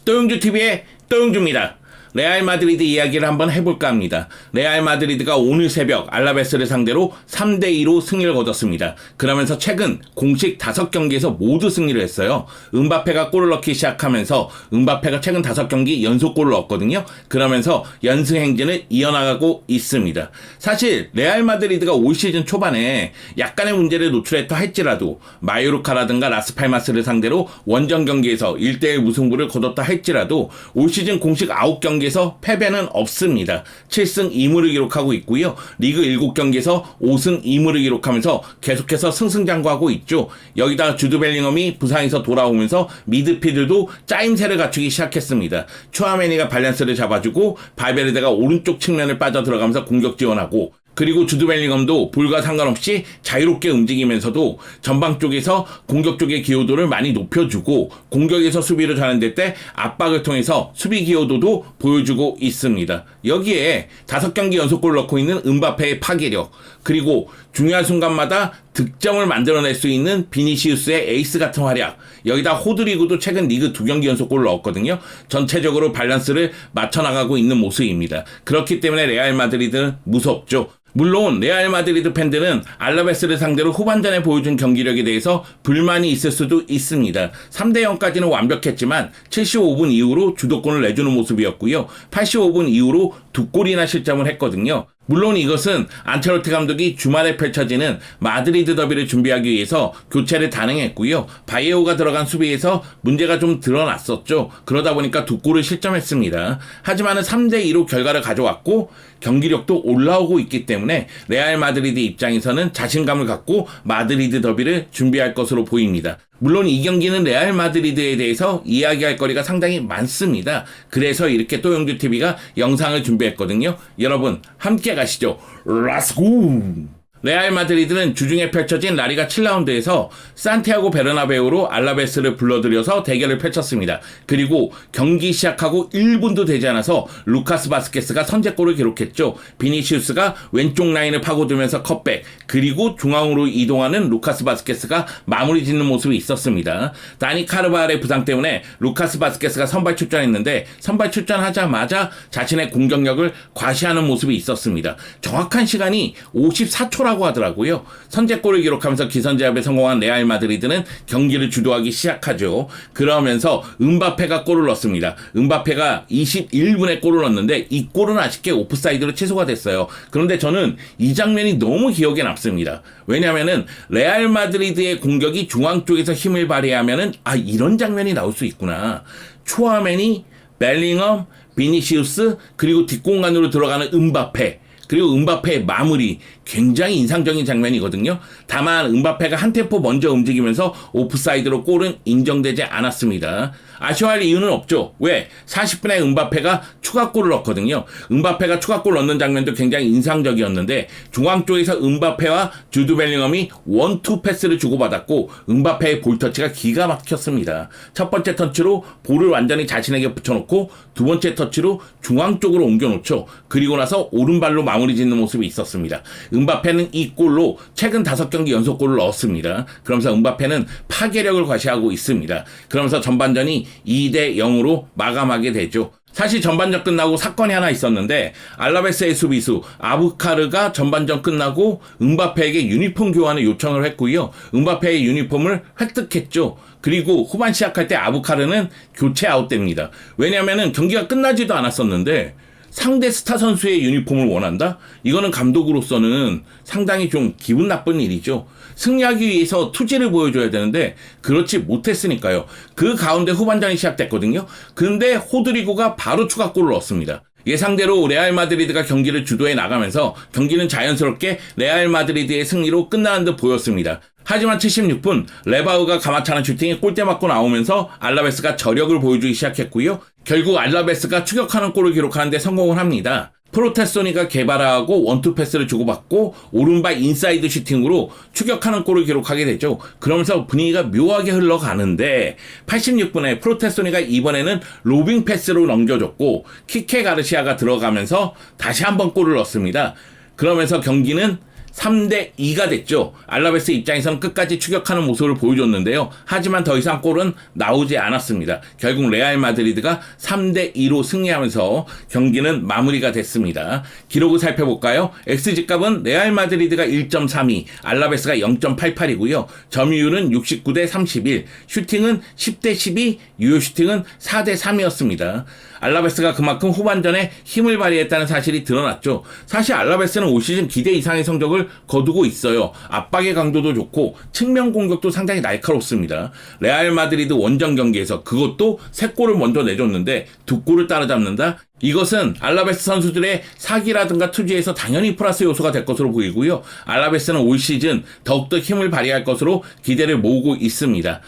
또용주TV의 또용주입니다. 레알 마드리드 이야기를 한번 해볼까 합니다. 레알 마드리드가 오늘 새벽 알라베스를 상대로 3대2로 승리를 거뒀습니다. 그러면서 최근 공식 5경기에서 모두 승리를 했어요. 음바페가 골을 넣기 시작하면서 음바페가 최근 5경기 연속골을 넣었거든요. 그러면서 연승 행진을 이어나가고 있습니다. 사실 레알 마드리드가 올 시즌 초반에 약간의 문제를 노출했다 할지라도 마요르카라든가 라스팔마스를 상대로 원정 경기에서 1대1 무승부를 거뒀다 할지라도 올 시즌 공식 9경기에서 패배는 없습니다. 7승 2무를 기록하고 있고요. 리그 7경기에서 5승 2무를 기록하면서 계속해서 승승장구하고 있죠. 여기다 주드 벨링엄이 부상에서 돌아오면서 미드필드도 짜임새를 갖추기 시작했습니다. 추아메니가 밸런스를 잡아주고 발베르데가 오른쪽 측면을 빠져들어가면서 공격 지원하고, 그리고 주드 벨링엄도 볼과 상관없이 자유롭게 움직이면서도 전방 쪽에서 공격 쪽의 기여도를 많이 높여주고, 공격에서 수비를 잘하는 때 압박을 통해서 수비 기여도도 보여주고 있습니다. 여기에 5경기 연속골을 넣고 있는 음바페의 파괴력, 그리고 중요한 순간마다 득점을 만들어낼 수 있는 비니시우스의 에이스 같은 활약, 여기다 호드리구도 최근 리그 2경기 연속골을 넣었거든요. 전체적으로 밸런스를 맞춰나가고 있는 모습입니다. 그렇기 때문에 레알 마드리드는 무섭죠. 물론 레알 마드리드 팬들은 알라베스를 상대로 후반전에 보여준 경기력에 대해서 불만이 있을 수도 있습니다. 3대0까지는 완벽했지만 75분 이후로 주도권을 내주는 모습이었고요. 85분 이후로 2골이나 실점을 했거든요. 물론 이것은 안첼로티 감독이 주말에 펼쳐지는 마드리드 더비를 준비하기 위해서 교체를 단행했고요. 바이에오가 들어간 수비에서 문제가 좀 드러났었죠. 그러다 보니까 2골을 실점했습니다. 하지만 3대2로 결과를 가져왔고 경기력도 올라오고 있기 때문에 레알 마드리드 입장에서는 자신감을 갖고 마드리드 더비를 준비할 것으로 보입니다. 물론 이 경기는 레알 마드리드에 대해서 이야기할 거리가 상당히 많습니다. 그래서 이렇게 또용주TV가 영상을 준비했거든요. 여러분 함께 가시죠. 렛츠고! 레알 마드리드는 주중에 펼쳐진 라리가 7라운드에서 산티아고 베르나베우로 알라베스를 불러들여서 대결을 펼쳤습니다. 그리고 경기 시작하고 1분도 되지 않아서 루카스 바스케스가 선제골을 기록했죠. 비니시우스가 왼쪽 라인을 파고들면서 컷백, 그리고 중앙으로 이동하는 루카스 바스케스가 마무리 짓는 모습이 있었습니다. 다니 카르바알의 부상 때문에 루카스 바스케스가 선발 출전했는데 선발 출전하자마자 자신의 공격력을 과시하는 모습이 있었습니다. 정확한 시간이 54초라고 하더라고요. 선제골을 기록하면서 기선제압에 성공한 레알 마드리드는 경기를 주도하기 시작하죠. 그러면서 음바페가 골을 넣습니다. 음바페가 21분에 골을 넣었는데 이 골은 아쉽게 오프사이드로 취소가 됐어요. 그런데 저는 이 장면이 너무 기억에 남습니다. 왜냐하면은 레알 마드리드의 공격이 중앙 쪽에서 힘을 발휘하면은 이런 장면이 나올 수 있구나. 추아메니, 벨링엄, 비니시우스, 그리고 뒷공간으로 들어가는 음바페, 그리고 음바페의 마무리, 굉장히 인상적인 장면이거든요. 다만 음바페가 한 템포 먼저 움직이면서 오프사이드로 골은 인정되지 않았습니다. 아쉬워할 이유는 없죠. 왜? 40분에 음바페가 추가골을 넣었거든요. 음바페가 추가골 넣는 장면도 굉장히 인상적이었는데 중앙 쪽에서 음바페와 주드 벨링엄이 1-2 패스를 주고받았고 음바페의 볼터치가 기가 막혔습니다. 첫 번째 터치로 볼을 완전히 자신에게 붙여놓고 두 번째 터치로 중앙 쪽으로 옮겨놓죠. 그리고 나서 오른발로 마무리 짓는 모습이 있었습니다. 음바페는 이 골로 최근 5경기 연속골을 넣었습니다. 그러면서 음바페는 파괴력을 과시하고 있습니다. 그러면서 전반전이 2대0으로 마감하게 되죠. 사실 전반전 끝나고 사건이 하나 있었는데 알라베스의 수비수 아부카르가 전반전 끝나고 음바페에게 유니폼 교환을 요청을 했고요. 음바페의 유니폼을 획득했죠. 그리고 후반 시작할 때 아부카르는 교체 아웃됩니다. 왜냐하면 경기가 끝나지도 않았었는데 상대 스타 선수의 유니폼을 원한다? 이거는 감독으로서는 상당히 좀 기분 나쁜 일이죠. 승리하기 위해서 투지를 보여줘야 되는데 그렇지 못했으니까요. 그 가운데 후반전이 시작됐거든요. 근데 호드리고가 바로 추가골을 넣었습니다. 예상대로 레알 마드리드가 경기를 주도해 나가면서 경기는 자연스럽게 레알 마드리드의 승리로 끝나는 듯 보였습니다. 하지만 76분 레바우가 가마차는 슈팅에 골대 맞고 나오면서 알라베스가 저력을 보여주기 시작했고요. 결국 알라베스가 추격하는 골을 기록하는데 성공을 합니다. 프로테소니가 개발하고 1-2 패스를 주고받고 오른발 인사이드 슈팅으로 추격하는 골을 기록하게 되죠. 그러면서 분위기가 묘하게 흘러가는데 86분에 프로테소니가 이번에는 로빙 패스로 넘겨줬고 키케 가르시아가 들어가면서 다시 한번 골을 넣습니다. 그러면서 경기는 3대2가 됐죠. 알라베스 입장에서는 끝까지 추격하는 모습을 보여줬는데요. 하지만 더 이상 골은 나오지 않았습니다. 결국 레알 마드리드가 3대2로 승리하면서 경기는 마무리가 됐습니다. 기록을 살펴볼까요? XG값은 레알 마드리드가 1.32, 알라베스가 0.88이고요. 점유율은 69대 31, 슈팅은 10대 12, 유효 슈팅은 4대 3이었습니다. 알라베스가 그만큼 후반전에 힘을 발휘했다는 사실이 드러났죠. 사실 알라베스는 올 시즌 기대 이상의 성적을 거두고 있어요. 압박의 강도도 좋고 측면 공격도 상당히 날카롭습니다. 레알 마드리드 원정 경기에서 그것도 3골을 먼저 내줬는데 2골을 따라잡는다? 이것은 알라베스 선수들의 사기라든가 투지에서 당연히 플러스 요소가 될 것으로 보이고요. 알라베스는 올 시즌 더욱더 힘을 발휘할 것으로 기대를 모으고 있습니다.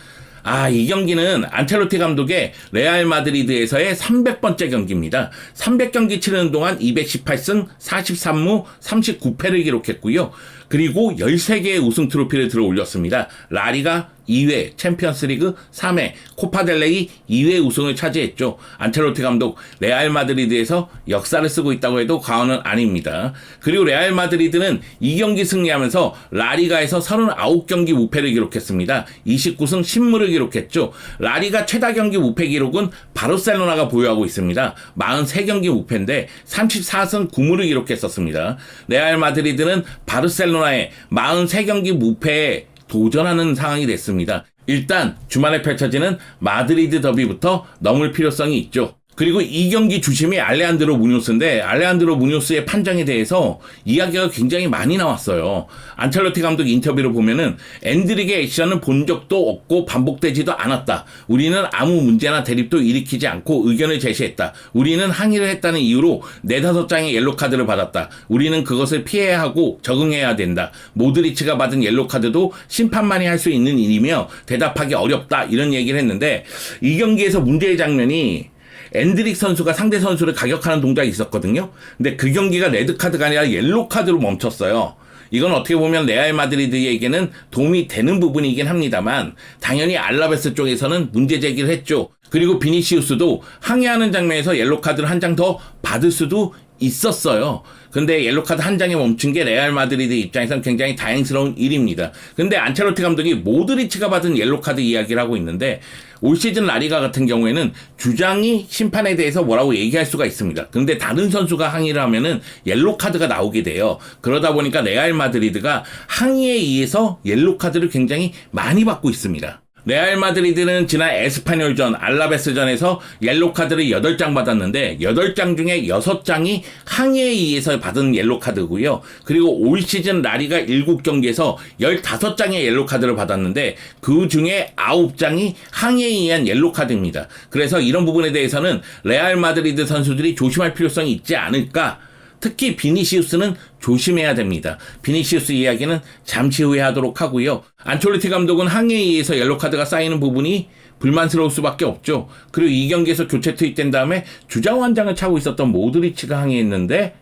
이 경기는 안첼로티 감독의 레알 마드리드에서의 300번째 경기입니다. 300경기 치르는 동안 218승, 43무, 39패를 기록했고요. 그리고 13개의 우승 트로피를 들어 올렸습니다. 라리가 2회, 챔피언스리그 3회, 코파델레이 2회 우승을 차지했죠. 안첼로티 감독 레알 마드리드에서 역사를 쓰고 있다고 해도 과언은 아닙니다. 그리고 레알 마드리드는 2경기 승리하면서 라리가에서 39경기 무패를 기록했습니다. 29승 10무를 기록했죠. 라리가 최다 경기 무패 기록은 바르셀로나가 보유하고 있습니다. 43경기 무패인데 34승 9무를 기록했었습니다. 레알 마드리드는 바르셀로나의 43경기 무패에 도전하는 상황이 됐습니다. 일단 주말에 펼쳐지는 마드리드 더비부터 넘을 필요성이 있죠. 그리고 이 경기 주심이 알레한드로 무뇨스인데 알레한드로 무뇨스의 판정에 대해서 이야기가 굉장히 많이 나왔어요. 안첼로티 감독 인터뷰를 보면은 엔드릭의 액션은 본 적도 없고 반복되지도 않았다. 우리는 아무 문제나 대립도 일으키지 않고 의견을 제시했다. 우리는 항의를 했다는 이유로 4-5장의 옐로카드를 받았다. 우리는 그것을 피해야 하고 적응해야 된다. 모드리치가 받은 옐로카드도 심판만이 할 수 있는 일이며 대답하기 어렵다. 이런 얘기를 했는데 이 경기에서 문제의 장면이 엔드릭 선수가 상대 선수를 가격하는 동작이 있었거든요. 근데 그 경기가 레드카드가 아니라 옐로카드로 멈췄어요. 이건 어떻게 보면 레알 마드리드에게는 도움이 되는 부분이긴 합니다만 당연히 알라베스 쪽에서는 문제 제기를 했죠. 그리고 비니시우스도 항의하는 장면에서 옐로카드를 한 장 더 받을 수도 있었어요. 근데 옐로카드 한 장에 멈춘 게 레알 마드리드 입장에서는 굉장히 다행스러운 일입니다. 근데 안첼로티 감독이 모드리치가 받은 옐로카드 이야기를 하고 있는데 올 시즌 라리가 같은 경우에는 주장이 심판에 대해서 뭐라고 얘기할 수가 있습니다. 근데 다른 선수가 항의를 하면은 옐로카드가 나오게 돼요. 그러다 보니까 레알 마드리드가 항의에 의해서 옐로카드를 굉장히 많이 받고 있습니다. 레알 마드리드는 지난 에스파뇰전, 알라베스전에서 옐로카드를 8장 받았는데 8장 중에 6장이 항의에 의해서 받은 옐로카드고요. 그리고 올 시즌 라리가 7경기에서 15장의 옐로카드를 받았는데 그 중에 9장이 항의에 의한 옐로카드입니다. 그래서 이런 부분에 대해서는 레알 마드리드 선수들이 조심할 필요성이 있지 않을까. 특히 비니시우스는 조심해야 됩니다. 비니시우스 이야기는 잠시 후에 하도록 하고요. 안첼로티 감독은 항의에 의해서 옐로카드가 쌓이는 부분이 불만스러울 수밖에 없죠. 그리고 이 경기에서 교체 투입된 다음에 주장 완장을 차고 있었던 모드리치가 항의했는데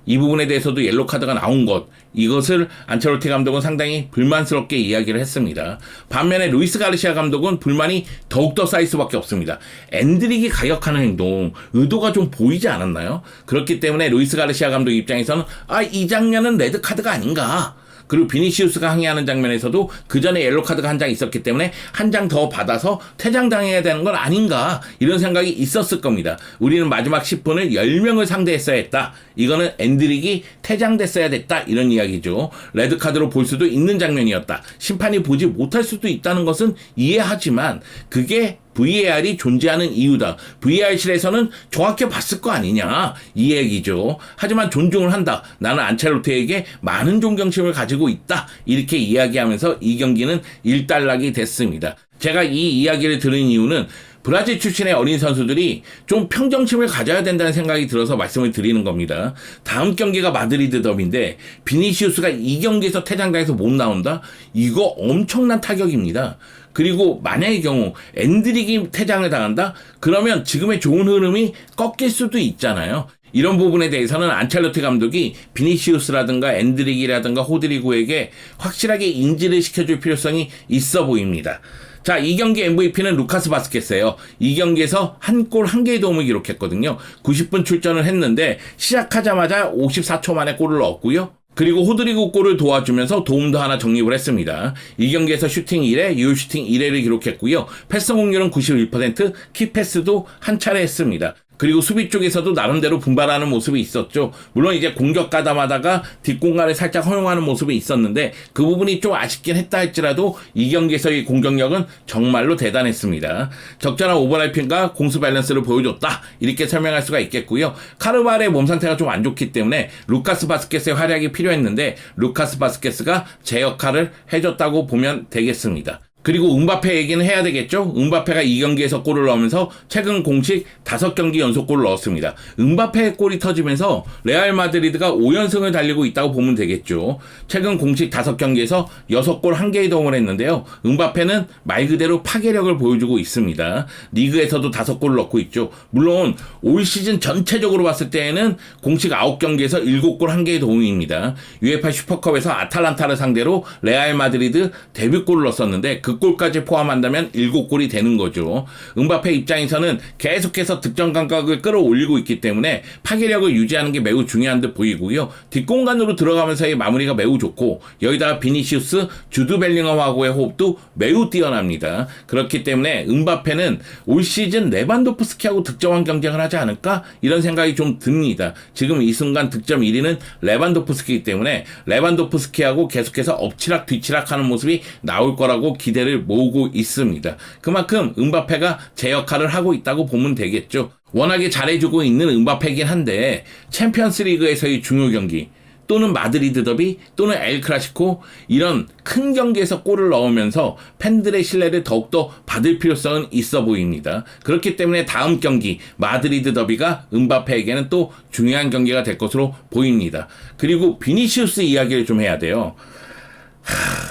이 부분에 대해서도 옐로카드가 나온 것, 이것을 안첼로티 감독은 상당히 불만스럽게 이야기를 했습니다. 반면에 루이스 가르시아 감독은 불만이 더욱더 쌓일 수밖에 없습니다. 엔드릭이 가격하는 행동, 의도가 좀 보이지 않았나요? 그렇기 때문에 루이스 가르시아 감독 입장에서는 이 장면은 레드카드가 아닌가. 그리고 비니시우스가 항의하는 장면에서도 그 전에 옐로카드가 한 장 있었기 때문에 한 장 더 받아서 퇴장당해야 되는 건 아닌가 이런 생각이 있었을 겁니다. 우리는 마지막 10분을 10명을 상대했어야 했다. 이거는 엔드릭이 퇴장됐어야 됐다 이런 이야기죠. 레드카드로 볼 수도 있는 장면이었다. 심판이 보지 못할 수도 있다는 것은 이해하지만 그게 VAR이 존재하는 이유다. VAR실에서는 정확히 봤을 거 아니냐 이 얘기죠. 하지만 존중을 한다. 나는 안첼로티에게 많은 존경심을 가지고 있다. 이렇게 이야기하면서 이 경기는 일단락이 됐습니다. 제가 이 이야기를 들은 이유는 브라질 출신의 어린 선수들이 좀 평정심을 가져야 된다는 생각이 들어서 말씀을 드리는 겁니다. 다음 경기가 마드리드 더비인데 비니시우스가 이 경기에서 퇴장당해서 못 나온다? 이거 엄청난 타격입니다. 그리고 만약의 경우 엔드릭이 퇴장을 당한다? 그러면 지금의 좋은 흐름이 꺾일 수도 있잖아요. 이런 부분에 대해서는 안첼로티 감독이 비니시우스라든가 엔드릭이라든가 호드리고에게 확실하게 인지를 시켜줄 필요성이 있어 보입니다. 자, 이 경기 MVP는 루카스 바스켓이에요. 이 경기에서 한 골 1개의 도움을 기록했거든요. 90분 출전을 했는데 시작하자마자 54초 만에 골을 넣었고요. 그리고 호드리그 골을 도와주면서 도움도 하나 적립을 했습니다. 이 경기에서 슈팅 1회, 유효 슈팅 1회를 기록했고요. 패스 성공률은 91%, 키패스도 한 차례 했습니다. 그리고 수비 쪽에서도 나름대로 분발하는 모습이 있었죠. 물론 이제 공격 가담하다가 뒷공간을 살짝 허용하는 모습이 있었는데 그 부분이 좀 아쉽긴 했다 할지라도 이 경기에서의 공격력은 정말로 대단했습니다. 적절한 오버래핑과 공수 밸런스를 보여줬다, 이렇게 설명할 수가 있겠고요. 카르발의 몸 상태가 좀 안 좋기 때문에 루카스 바스케스의 활약이 필요했는데 루카스 바스케스가 제 역할을 해줬다고 보면 되겠습니다. 그리고 음바페 얘기는 해야 되겠죠? 음바페가 이 경기에서 골을 넣으면서 최근 공식 5경기 연속골을 넣었습니다. 음바페의 골이 터지면서 레알 마드리드가 5연승을 달리고 있다고 보면 되겠죠. 최근 공식 5경기에서 6골 1개의 도움을 했는데요. 음바페는 말 그대로 파괴력을 보여주고 있습니다. 리그에서도 5골을 넣고 있죠. 물론 올 시즌 전체적으로 봤을 때에는 공식 9경기에서 7골 1개의 도움입니다. UEFA 슈퍼컵에서 아탈란타를 상대로 레알 마드리드 데뷔골을 넣었었는데 그 골까지 포함한다면 7골이 되는 거죠. 음바페 입장에서는 계속해서 득점 감각을 끌어올리고 있기 때문에 파괴력을 유지하는 게 매우 중요한 듯 보이고요. 뒷공간으로 들어가면서의 마무리가 매우 좋고 여기다가 비니시우스, 주드 벨링엄하고의 호흡도 매우 뛰어납니다. 그렇기 때문에 음바페는 올 시즌 레반도프스키하고 득점왕 경쟁을 하지 않을까? 이런 생각이 좀 듭니다. 지금 이 순간 득점 1위는 레반도프스키이기 때문에 레반도프스키하고 계속해서 엎치락 뒤치락 하는 모습이 나올 거라고 기대를 모으고 있습니다. 그만큼 음바페가 제 역할을 하고 있다고 보면 되겠죠. 워낙에 잘해주고 있는 음바페이긴 한데 챔피언스 리그에서의 중요 경기 또는 마드리드 더비 또는 엘 클라시코 이런 큰 경기에서 골을 넣으면서 팬들의 신뢰를 더욱더 받을 필요성은 있어 보입니다. 그렇기 때문에 다음 경기 마드리드 더비가 음바페에게는 또 중요한 경기가 될 것으로 보입니다. 그리고 비니시우스 이야기를 좀 해야 돼요.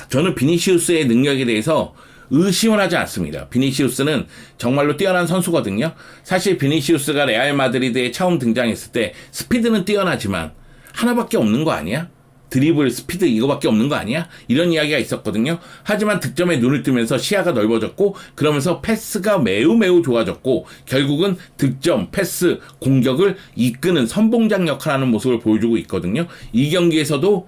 저는 비니시우스의 능력에 대해서 의심을 하지 않습니다. 비니시우스는 정말로 뛰어난 선수거든요. 사실 비니시우스가 레알 마드리드에 처음 등장했을 때 스피드는 뛰어나지만 하나밖에 없는 거 아니야? 드리블, 스피드 이거밖에 없는 거 아니야? 이런 이야기가 있었거든요. 하지만 득점에 눈을 뜨면서 시야가 넓어졌고 그러면서 패스가 매우 좋아졌고 결국은 득점, 패스, 공격을 이끄는 선봉장 역할을 하는 모습을 보여주고 있거든요. 이 경기에서도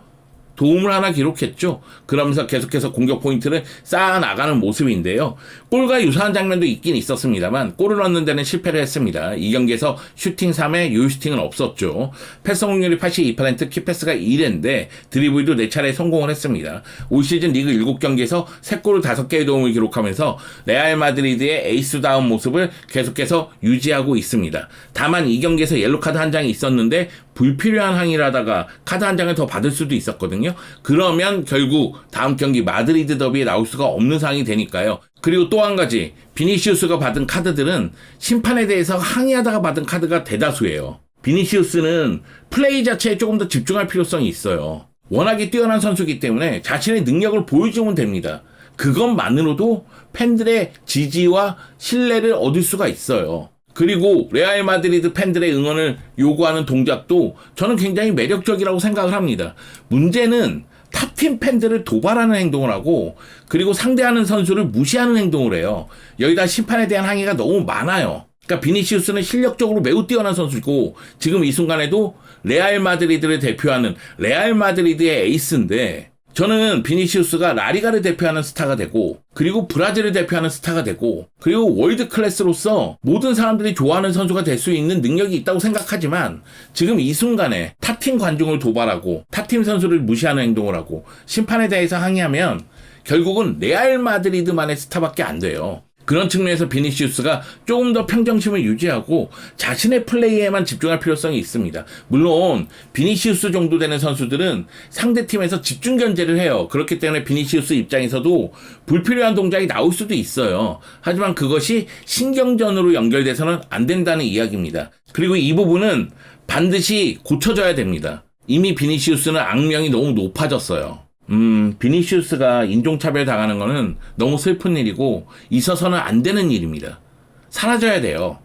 도움을 하나 기록했죠. 그러면서 계속해서 공격 포인트를 쌓아나가는 모습인데요. 골과 유사한 장면도 있긴 있었습니다만 골을 넣는 데는 실패를 했습니다. 이 경기에서 슈팅 3회, 유효 슈팅은 없었죠. 패스 성공률이 82%, 키패스가 1회인데 드리블도 4차례 성공을 했습니다. 올 시즌 리그 7경기에서 3골을 5개의 도움을 기록하면서 레알 마드리드의 에이스다운 모습을 계속해서 유지하고 있습니다. 다만 이 경기에서 옐로카드 한 장이 있었는데 불필요한 항의를 하다가 카드 한 장을 더 받을 수도 있었거든요. 그러면 결국 다음 경기 마드리드 더비에 나올 수가 없는 상황이 되니까요. 그리고 또 한 가지, 비니시우스가 받은 카드들은 심판에 대해서 항의하다가 받은 카드가 대다수예요. 비니시우스는 플레이 자체에 조금 더 집중할 필요성이 있어요. 워낙에 뛰어난 선수이기 때문에 자신의 능력을 보여주면 됩니다. 그것만으로도 팬들의 지지와 신뢰를 얻을 수가 있어요. 그리고 레알 마드리드 팬들의 응원을 요구하는 동작도 저는 굉장히 매력적이라고 생각을 합니다. 문제는 탑팀 팬들을 도발하는 행동을 하고 그리고 상대하는 선수를 무시하는 행동을 해요. 여기다 심판에 대한 항의가 너무 많아요. 그러니까 비니시우스는 실력적으로 매우 뛰어난 선수고 지금 이 순간에도 레알 마드리드를 대표하는 레알 마드리드의 에이스인데 저는 비니시우스가 라리가를 대표하는 스타가 되고 그리고 브라질을 대표하는 스타가 되고 그리고 월드 클래스로서 모든 사람들이 좋아하는 선수가 될 수 있는 능력이 있다고 생각하지만 지금 이 순간에 타팀 관중을 도발하고 타팀 선수를 무시하는 행동을 하고 심판에 대해서 항의하면 결국은 레알 마드리드만의 스타밖에 안 돼요. 그런 측면에서 비니시우스가 조금 더 평정심을 유지하고 자신의 플레이에만 집중할 필요성이 있습니다. 물론 비니시우스 정도 되는 선수들은 상대팀에서 집중 견제를 해요. 그렇기 때문에 비니시우스 입장에서도 불필요한 동작이 나올 수도 있어요. 하지만 그것이 신경전으로 연결돼서는 안 된다는 이야기입니다. 그리고 이 부분은 반드시 고쳐져야 됩니다. 이미 비니시우스는 악명이 너무 높아졌어요. 비니시우스가 인종차별 당하는 거는 너무 슬픈 일이고 있어서는 안 되는 일입니다. 사라져야 돼요.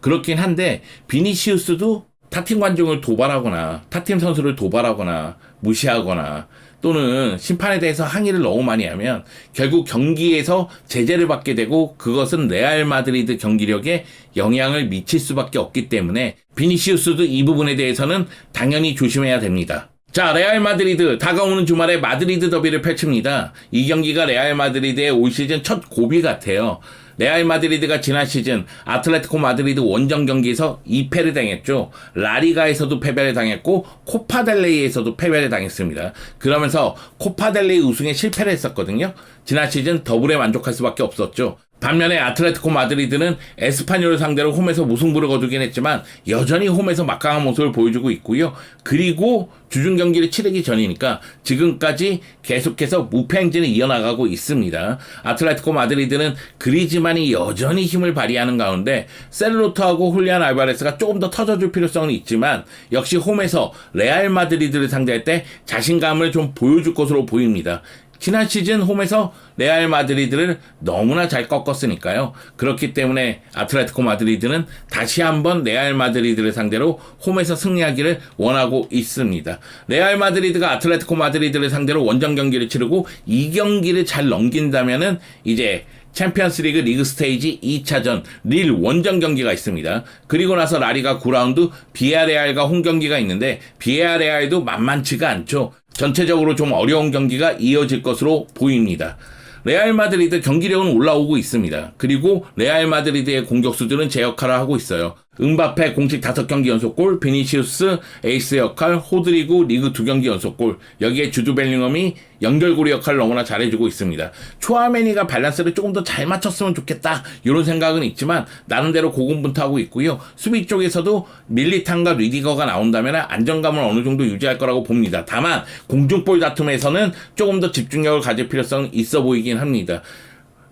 그렇긴 한데 비니시우스도 타팀 관중을 도발하거나 타팀 선수를 도발하거나 무시하거나 또는 심판에 대해서 항의를 너무 많이 하면 결국 경기에서 제재를 받게 되고 그것은 레알 마드리드 경기력에 영향을 미칠 수밖에 없기 때문에 비니시우스도 이 부분에 대해서는 당연히 조심해야 됩니다. 자, 레알 마드리드 다가오는 주말에 마드리드 더비를 펼칩니다. 이 경기가 레알 마드리드의 올 시즌 첫 고비 같아요. 레알 마드리드가 지난 시즌 아틀레티코 마드리드 원정 경기에서 2패를 당했죠. 라리가에서도 패배를 당했고 코파델레이에서도 패배를 당했습니다. 그러면서 코파델레이 우승에 실패를 했었거든요. 지난 시즌 더블에 만족할 수밖에 없었죠. 반면에 아틀레티코 마드리드는 에스파뇰을 상대로 홈에서 무승부를 거두긴 했지만 여전히 홈에서 막강한 모습을 보여주고 있고요. 그리고 주중 경기를 치르기 전이니까 지금까지 계속해서 무패 행진을 이어나가고 있습니다. 아틀레티코 마드리드는 그리즈만이 여전히 힘을 발휘하는 가운데 셀로트하고 훌리안 알바레스가 조금 더 터져줄 필요성은 있지만 역시 홈에서 레알 마드리드를 상대할 때 자신감을 좀 보여줄 것으로 보입니다. 지난 시즌 홈에서 레알 마드리드를 너무나 잘 꺾었으니까요. 그렇기 때문에 아틀레티코 마드리드는 다시 한번 레알 마드리드를 상대로 홈에서 승리하기를 원하고 있습니다. 레알 마드리드가 아틀레티코 마드리드를 상대로 원정 경기를 치르고 이 경기를 잘 넘긴다면은 이제 챔피언스리그 리그 스테이지 2차전 릴 원정 경기가 있습니다. 그리고 나서 라리가 9라운드 비아레알과 홈 경기가 있는데 비아레알도 만만치가 않죠. 전체적으로 좀 어려운 경기가 이어질 것으로 보입니다. 레알 마드리드 경기력은 올라오고 있습니다. 그리고 레알 마드리드의 공격수들은 제 역할을 하고 있어요. 음바페 공식 5경기 연속골, 비니시우스 에이스 역할, 호드리구 리그 2경기 연속골, 여기에 주드 벨링엄이 연결고리 역할을 너무나 잘해주고 있습니다. 초아메니가 밸런스를 조금 더 잘 맞췄으면 좋겠다 이런 생각은 있지만 나름대로 고군분투하고 있고요. 수비 쪽에서도 밀리탄과 리디거가 나온다면 안정감을 어느 정도 유지할 거라고 봅니다. 다만 공중볼 다툼에서는 조금 더 집중력을 가질 필요성은 있어 보이긴 합니다.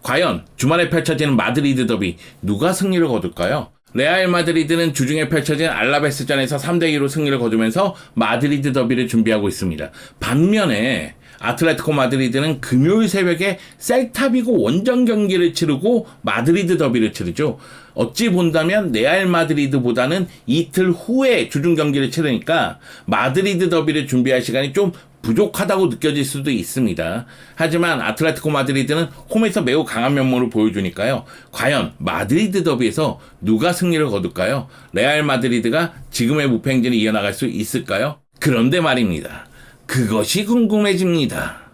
과연 주말에 펼쳐지는 마드리드 더비 누가 승리를 거둘까요? 레알 마드리드는 주중에 펼쳐진 알라베스전에서 3대2로 승리를 거두면서 마드리드 더비를 준비하고 있습니다. 반면에 아틀레티코 마드리드는 금요일 새벽에 셀타비고 원정 경기를 치르고 마드리드 더비를 치르죠. 어찌 본다면 레알 마드리드보다는 이틀 후에 주중 경기를 치르니까 마드리드 더비를 준비할 시간이 좀 부족하다고 느껴질 수도 있습니다. 하지만 아틀레티코 마드리드는 홈에서 매우 강한 면모를 보여주니까요. 과연 마드리드 더비에서 누가 승리를 거둘까요? 레알 마드리드가 지금의 무패 행진을 이어나갈 수 있을까요? 그런데 말입니다. 그것이 궁금해집니다.